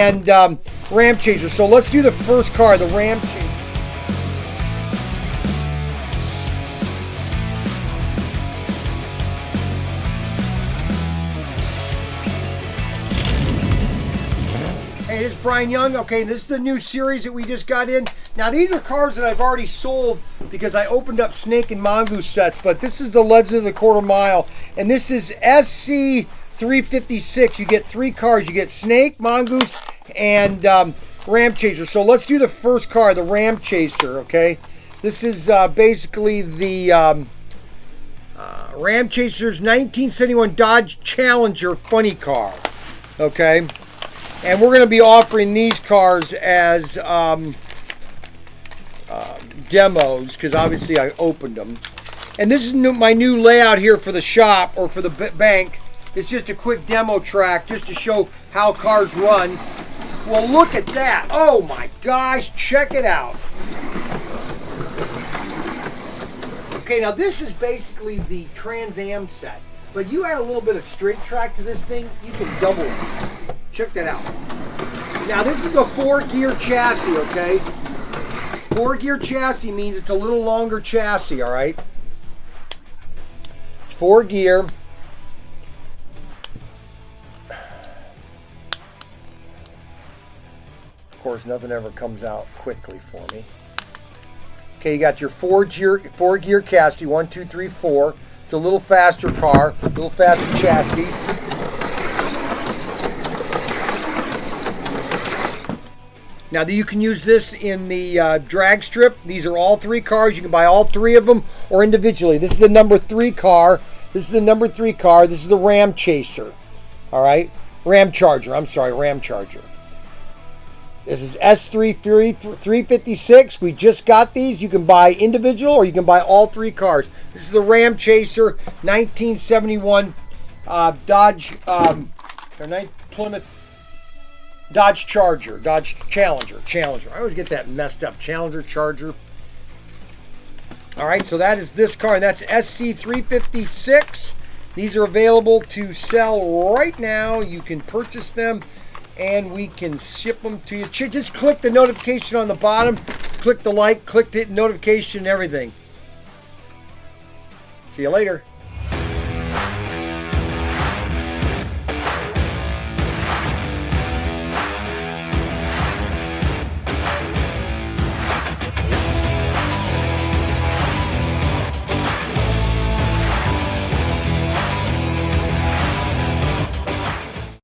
and Ramchargers. So let's do the first car, the Ramchargers. Hey, this is Brian Young. Okay, this is the new series that we just got in. Now, these are cars that I've already sold because I opened up snake and mongoose sets, but this is the Legend of the Quarter Mile, and this is SC356. You get 3 cars. You get snake, mongoose, and Ramchargers. So let's do the first car, the Ramchaser, okay? This is basically the Ramchaser's 1971 Dodge Challenger funny car, okay? And we're going to be offering these cars as demos because obviously I opened them. And this is my new layout here for the shop or for the bank. It's just a quick demo track just to show how cars run. Well, look at that. Oh my gosh, check it out. Okay, now this is basically the Trans Am set. But you add a little bit of straight track to this thing, you can double it. Check that out. Now this is a 4-gear chassis, okay? 4-gear chassis means it's a little longer chassis, all right? 4-gear. Of course, nothing ever comes out quickly for me. Okay, you got your 4-gear chassis, 1, 2, 3, 4. It's a little faster car, a little faster chassis. Now you can use this in the drag strip. These are all 3 cars. You can buy all 3 of them or individually. This is the number 3 car. This is the number 3 car. This is the Ramchaser. All right? Ramcharger. I'm sorry, Ramcharger. This is S356. We just got these. You can buy individual or you can buy all 3 cars. This is the Ramchaser 1971 Plymouth Dodge Charger, Dodge Challenger. I always get that messed up. Challenger, Charger. All right, so that is this car, and that's SC356. These are available to sell right now. You can purchase them, and we can ship them to you. Just click the notification on the bottom. Click the like, click the notification, everything. See you later.